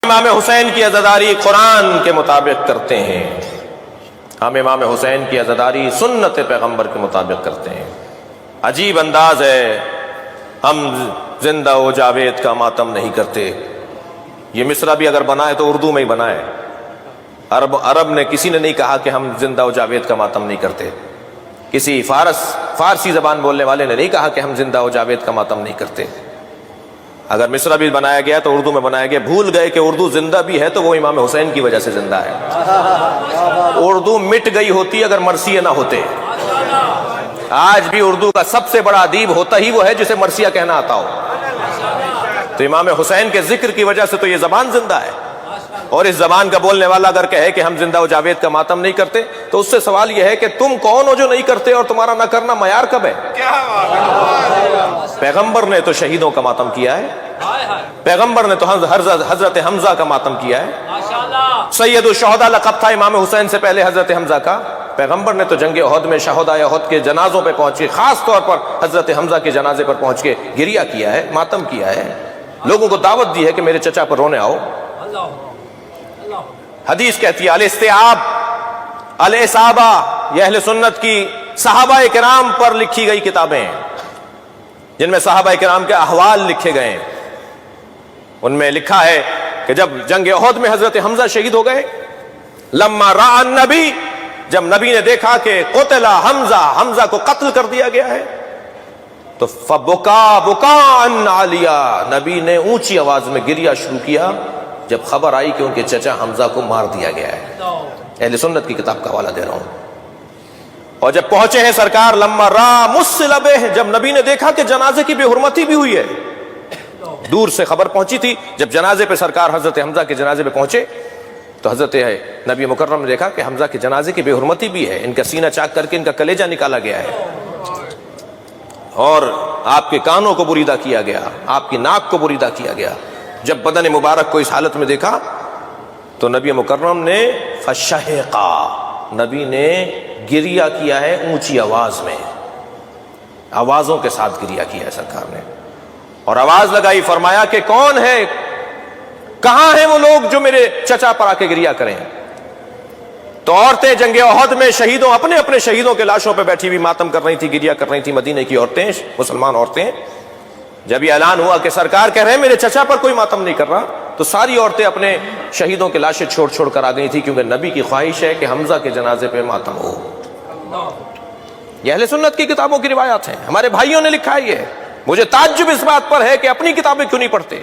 امام حسین کی عزاداری قرآن کے مطابق کرتے ہیں، ہم امام حسین کی عزاداری سنت پیغمبر کے مطابق کرتے ہیں۔ عجیب انداز ہے، ہم زندہ و جاوید کا ماتم نہیں کرتے۔ یہ مصرع بھی اگر بنائے تو اردو میں ہی بنائے۔ عرب نے کسی نے نہیں کہا کہ ہم زندہ و جاوید کا ماتم نہیں کرتے، کسی فارسی زبان بولنے والے نے نہیں کہا کہ ہم زندہ و جاوید کا ماتم نہیں کرتے۔ اگر مصرع بھی بنایا گیا تو اردو میں بنایا گیا، بھول گئے کہ اردو زندہ بھی ہے تو وہ امام حسین کی وجہ سے زندہ ہے۔ اردو مٹ گئی ہوتی اگر مرثیہ نہ ہوتے۔ آج بھی اردو کا سب سے بڑا ادیب ہوتا ہی وہ ہے جسے مرثیہ کہنا آتا ہو۔ تو امام حسین کے ذکر کی وجہ سے تو یہ زبان زندہ ہے، اور اس زبان کا بولنے والا اگر کہے کہ ہم زندہ و جاوید کا ماتم نہیں کرتے تو اس سے سوال یہ ہے کہ تم کون ہو جو نہیں کرتے، اور تمہارا نہ کرنا معیار کب ہے؟ پیغمبر نے تو شہیدوں کا ماتم کیا ہے، پیغمبر نے تو حضرت حمزہ کا ماتم کیا ہے۔ سید الشہداء لقب تھا امام حسین سے پہلے حضرت حمزہ کا۔ پیغمبر نے تو جنگ احد میں شہداء احد کے جنازوں پہ پہنچ کے، خاص طور پر حضرت حمزہ کے جنازے پر پہنچ کے گریہ کیا ہے، ماتم کیا ہے، لوگوں کو دعوت دی ہے کہ میرے چچا پر رونے آؤ۔ حدیث کہتی ہے الاستیعاب الاصابہ، یہ اہل سنت کی صحابہ کرام پر لکھی گئی کتابیں ہیں جن میں صحابہ کرام کے احوال لکھے گئے ہیں۔ ان میں لکھا ہے کہ جب جنگ احد میں حضرت حمزہ شہید ہو گئے، لما رأى النبی، جب نبی نے دیکھا کہ قتل حمزہ کو قتل کر دیا گیا ہے، تو فبکا بکاء عالیا، نبی نے اونچی آواز میں گریہ شروع کیا جب خبر آئی کہ ان کے چچا حمزہ کو مار دیا گیا ہے۔ اہل سنت کی کتاب کا حوالہ دے رہا ہوں۔ اور جب پہنچے ہیں سرکار لما را مسلبہ، جب نبی نے دیکھا کہ جنازے کی بے حرمتی بھی ہوئی ہے، دور سے خبر پہنچی تھی، جب جنازے پہ سرکار حضرت حمزہ کے جنازے پہ پہنچے تو حضرت نبی مکرم نے دیکھا کہ حمزہ کے جنازے کی بے حرمتی بھی ہے، ان کا سینہ چاک کر کے ان کا کلیجہ نکالا گیا ہے، اور آپ کے کانوں کو بریدہ کیا گیا، آپ کی ناک کو بریدہ کیا گیا۔ جب بدن مبارک کو اس حالت میں دیکھا تو نبی مکرم نے فشہقا، نبی نے گریہ کیا ہے اونچی آواز میں، آوازوں کے ساتھ گریہ کیا ہے سرکار نے، اور آواز لگائی، فرمایا کہ کون ہے، کہاں ہیں وہ لوگ جو میرے چچا پر آ کے گریہ کریں؟ تو عورتیں جنگ احد میں شہیدوں، اپنے اپنے شہیدوں کے لاشوں پہ بیٹھی ہوئی ماتم کر رہی تھی، گریہ کر رہی تھی، مدینے کی عورتیں، مسلمان عورتیں۔ جب یہ اعلان ہوا کہ سرکار کہہ رہے ہیں میرے چچا پر کوئی ماتم نہیں کر رہا، تو ساری عورتیں اپنے شہیدوں کے لاشیں چھوڑ چھوڑ کر آ گئی تھی، کیونکہ نبی کی خواہش ہے کہ حمزہ کے جنازے پہ ماتم ہو۔ یہ اہل سنت کی کتابوں کی روایات ہیں، ہمارے بھائیوں نے لکھا ہے یہ۔ مجھے تعجب اس بات پر ہے کہ اپنی کتابیں کیوں نہیں پڑھتے،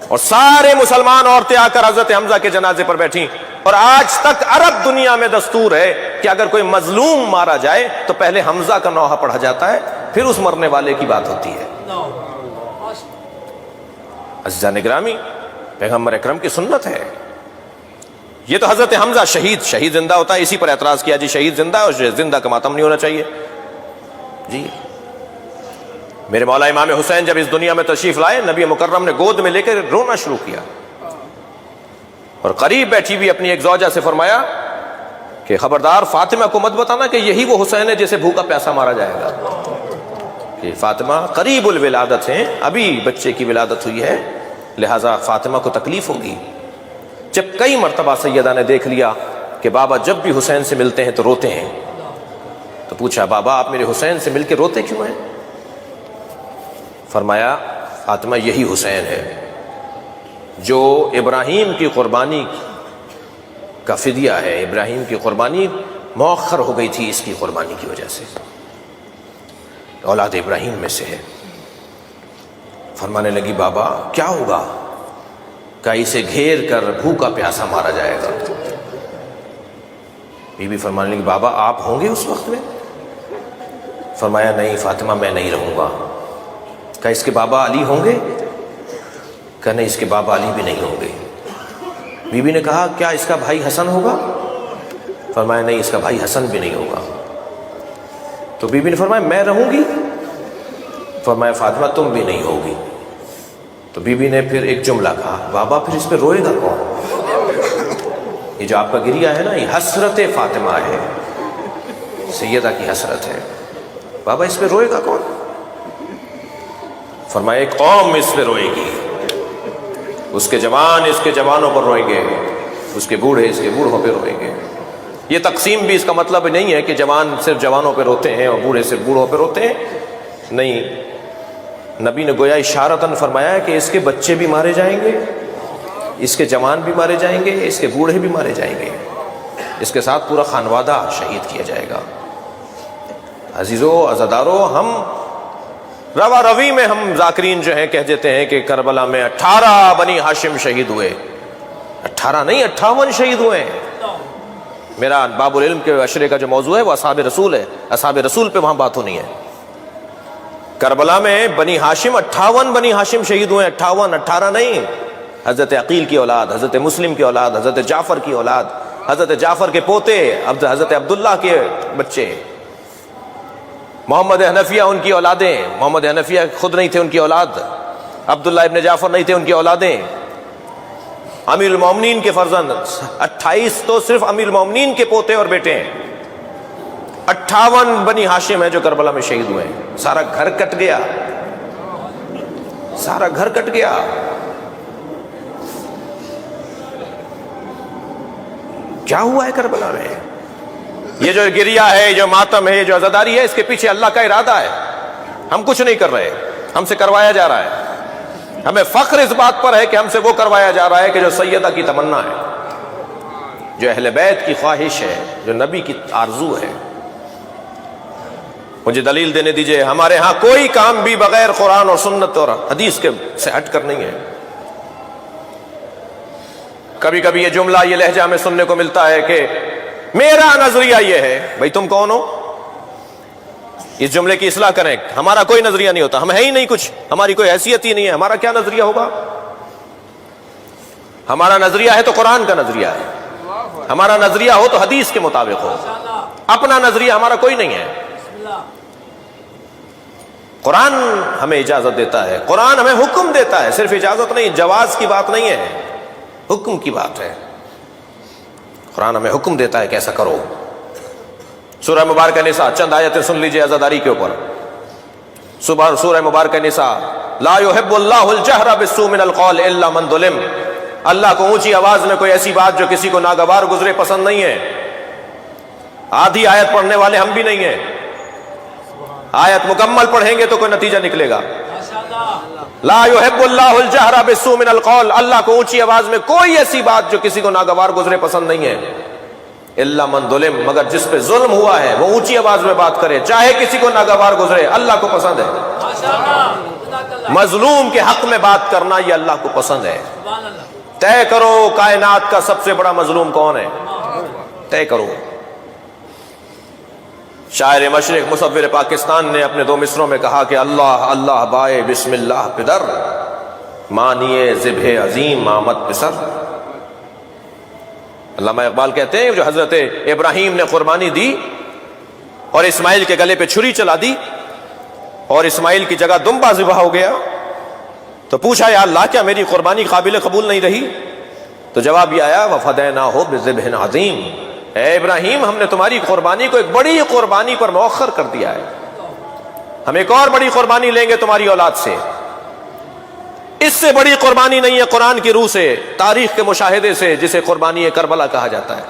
اور سارے مسلمان عورتیں آ کر حضرت حمزہ کے جنازے پر بیٹھیں۔ اور آج تک عرب دنیا میں دستور ہے کہ اگر کوئی مظلوم مارا جائے تو پہلے حمزہ کا نوحہ پڑھا جاتا ہے، پھر اس مرنے والے کی بات ہوتی ہے۔ عزیزان گرامی، پیغمبر اکرم کی سنت ہے یہ۔ تو حضرت حمزہ شہید زندہ ہوتا ہے، اسی پر اعتراض کیا جی شہید زندہ ہے اور زندہ کا ماتم نہیں ہونا چاہیے۔ جی میرے مولا امام حسین جب اس دنیا میں تشریف لائے، نبی مکرم نے گود میں لے کر رونا شروع کیا، اور قریب بیٹھی ہوئی اپنی ایک زوجہ سے فرمایا کہ خبردار فاطمہ کو مت بتانا کہ یہی وہ حسین ہے جسے بھوکا پیاسا مارا جائے گا، کہ فاطمہ قریب الولادت ہیں، ابھی بچے کی ولادت ہوئی ہے، لہٰذا فاطمہ کو تکلیف ہوگی۔ جب کئی مرتبہ سیدہ نے دیکھ لیا کہ بابا جب بھی حسین سے ملتے ہیں تو روتے ہیں، تو پوچھا بابا آپ میرے حسین سے مل کے روتے کیوں ہیں؟ فرمایا فاطمہ یہی حسین ہے جو ابراہیم کی قربانی کا فدیہ ہے، ابراہیم کی قربانی مؤخر ہو گئی تھی اس کی قربانی کی وجہ سے، اولاد ابراہیم میں سے ہے۔ فرمانے لگی بابا کیا ہوگا؟ کہ اسے گھیر کر بھوکا پیاسا مارا جائے گا۔ بی بی فرمانے لگی بابا آپ ہوں گے اس وقت میں؟ فرمایا نہیں فاطمہ میں نہیں رہوں گا۔ کہ اس کے بابا علی ہوں گے؟ کہ نہیں اس کے بابا علی بھی نہیں ہوں گے۔ بی بی نے کہا کیا اس کا بھائی حسن ہوگا؟ فرمایا نہیں اس کا بھائی حسن بھی نہیں ہوگا۔ تو بی بی نے فرمایا میں رہوں گی؟ فرمایا فاطمہ تم بھی نہیں ہوگی۔ تو بی بی نے پھر ایک جملہ کہا بابا پھر اس پہ روئے گا کون؟ یہ جو آپ کا گریہ ہے نا یہ حسرت فاطمہ ہے، سیدہ کی حسرت ہے، بابا اس پہ روئے گا کون؟ فرمایا ایک قوم اس پہ روئے گی، اس کے جوان اس کے جوانوں پر روئیں گے، اس کے بوڑھے اس کے بوڑھوں پہ روئیں گے۔ یہ تقسیم بھی اس کا مطلب نہیں ہے کہ جوان صرف جوانوں پہ روتے ہیں اور بوڑھے صرف بوڑھوں پہ روتے ہیں، نہیں، نبی نے گویا اشارتاً فرمایا ہے کہ اس کے بچے بھی مارے جائیں گے، اس کے جوان بھی مارے جائیں گے، اس کے بوڑھے بھی مارے جائیں گے، اس کے ساتھ پورا خانوادہ شہید کیا جائے گا۔ عزیزو عزادارو، ہم روا روی میں ہم ذاکرین جو ہیں کہہ دیتے ہیں کہ کربلا میں 18 بنی ہاشم شہید ہوئے، 18 نہیں 58 شہید ہوئے۔ میرا باب العلم کے عشرے کا جو موضوع ہے وہ اصحاب رسول ہے، اصحاب رسول پہ وہاں بات ہونی ہے۔ کربلا میں بنی ہاشم 58 بنی ہاشم شہید ہوئے، 58، 18 نہیں۔ حضرت عقیل کی اولاد، حضرت مسلم کی اولاد، حضرت جعفر کی اولاد، حضرت جعفر کے پوتے، حضرت عبداللہ کے بچے، محمد حنفیہ ان کی اولادیں، محمد حنفیہ خود نہیں تھے ان کی اولاد، عبداللہ ابن جعفر نہیں تھے ان کی اولادیں، امیر المومنین کے فرزند 28 تو صرف امیر المومنین کے پوتے اور بیٹے ہیں، 58 بنی ہاشم ہیں جو کربلا میں شہید ہوئے ہیں۔ سارا گھر کٹ گیا، سارا گھر کٹ گیا۔ کیا ہوا ہے کربلا میں؟ یہ جو گریہ ہے، جو ماتم ہے، یہ جو عزاداری ہے، اس کے پیچھے اللہ کا ارادہ ہے۔ ہم کچھ نہیں کر رہے، ہم سے کروایا جا رہا ہے۔ ہمیں فخر اس بات پر ہے کہ ہم سے وہ کروایا جا رہا ہے کہ جو سیدہ کی تمنا ہے، جو اہل بیت کی خواہش ہے، جو نبی کی آرزو ہے۔ مجھے دلیل دینے دیجئے، ہمارے ہاں کوئی کام بھی بغیر قرآن اور سنت اور حدیث کے سے ہٹ کر نہیں ہے۔ کبھی کبھی یہ جملہ، یہ لہجہ ہمیں سننے کو ملتا ہے کہ میرا نظریہ یہ ہے۔ بھئی تم کون ہو؟ اس جملے کی اصلاح کریں۔ ہمارا کوئی نظریہ نہیں ہوتا، ہم ہے ہی نہیں کچھ، ہماری کوئی حیثیت ہی نہیں ہے، ہمارا کیا نظریہ ہوگا؟ ہمارا نظریہ ہے تو قرآن کا نظریہ ہے، ہمارا نظریہ ہو تو حدیث کے مطابق ہو، اپنا نظریہ ہمارا کوئی نہیں ہے۔ قرآن ہمیں اجازت دیتا ہے، قرآن ہمیں حکم دیتا ہے، صرف اجازت نہیں، جواز کی بات نہیں ہے، حکم کی بات ہے۔ قرآن ہمیں حکم دیتا ہے کہ ایسا کرو۔ سورہ مبارکہ نساء، چند آیتیں سن لیجئے عزاداری کے اوپر۔ سورہ مبارکہ نساء، لا يحب اللہ الجہر بالسوء من القول الا من ظلم۔ اللہ کو اونچی آواز میں کوئی ایسی بات جو کسی کو ناگوار گزرے پسند نہیں ہے۔ آدھی آیت پڑھنے والے ہم بھی نہیں ہیں، آیت مکمل پڑھیں گے تو کوئی نتیجہ نکلے گا۔ لا يحب اللہ الجہر بالسوء من القول، اللہ کو اونچی آواز میں کوئی ایسی بات جو کسی کو ناگوار گزرے پسند نہیں ہے۔ الا من ظلم، مگر جس پہ ظلم ہوا ہے وہ اونچی آواز میں بات کرے، چاہے کسی کو ناگوار گزرے، اللہ کو پسند ہے۔ مظلوم کے حق میں بات کرنا یہ اللہ کو پسند ہے۔ طے کرو کائنات کا سب سے بڑا مظلوم کون ہے، طے کرو۔ شاعر مشرق مصور پاکستان نے اپنے 2 مصروں میں کہا کہ اللہ اللہ بائے بسم اللہ پدر، مانیے ذبح عظیم آمد پسر۔ علامہ اقبال کہتے ہیں جو حضرت ابراہیم نے قربانی دی اور اسماعیل کے گلے پہ چھری چلا دی اور اسماعیل کی جگہ دمبا ذبح ہو گیا، تو پوچھا یا اللہ کیا میری قربانی قابل قبول نہیں رہی؟ تو جواب یہ آیا وَفَدَيْنَاهُ بِذِبْحٍ عَظِيمٍ، اے ابراہیم ہم نے تمہاری قربانی کو ایک بڑی قربانی پر مؤخر کر دیا ہے، ہم ایک اور بڑی قربانی لیں گے تمہاری اولاد سے۔ اس سے بڑی قربانی نہیں ہے قرآن کی روح سے، تاریخ کے مشاہدے سے، جسے قربانی کربلا کہا جاتا ہے۔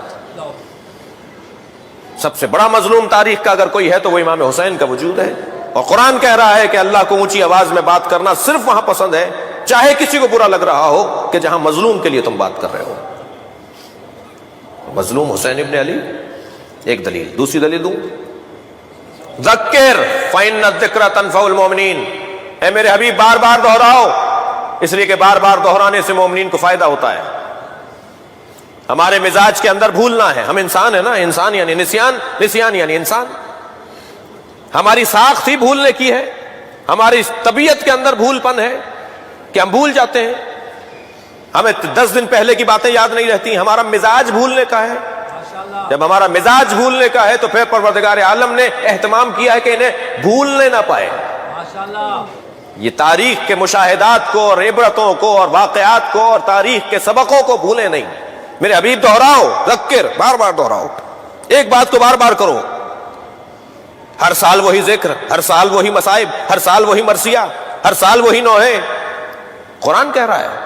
سب سے بڑا مظلوم تاریخ کا اگر کوئی ہے تو وہ امام حسین کا وجود ہے، اور قرآن کہہ رہا ہے کہ اللہ کو اونچی آواز میں بات کرنا صرف وہاں پسند ہے چاہے کسی کو برا لگ رہا ہو کہ جہاں مظلوم کے لیے تم بات کر رہے ہو۔ مظلوم حسین ابن علی، ایک دلیل۔ دوسری دلیل دوں، ذکر فإن الذکر تنفع المؤمنین، اے میرے حبیب بار بار دہراؤ، اس لیے کہ بار بار دہرانے سے مومنین کو فائدہ ہوتا ہے۔ ہمارے مزاج کے اندر بھولنا ہے، ہم انسان ہیں نا، انسان یعنی نسیان یعنی انسان، ہماری ساخت ہی بھولنے کی ہے، ہماری طبیعت کے اندر بھول پن ہے کہ ہم بھول جاتے ہیں، ہمیں 10 دن پہلے کی باتیں یاد نہیں رہتی، ہمارا مزاج بھولنے کا ہے۔ جب ہمارا مزاج بھولنے کا ہے تو پھر پروردگار عالم نے اہتمام کیا ہے کہ انہیں بھولنے نہ پائے۔ یہ تاریخ کے مشاہدات کو اور عبرتوں کو اور واقعات کو اور تاریخ کے سبقوں کو بھولے نہیں۔ میرے حبیب دہراؤ، ذکر، بار بار دہراؤ، ایک بات کو بار بار کرو، ہر سال وہی ذکر، ہر سال وہی مصائب، ہر سال وہی مرثیہ، ہر سال وہی نوحے۔ قرآن کہہ رہا ہے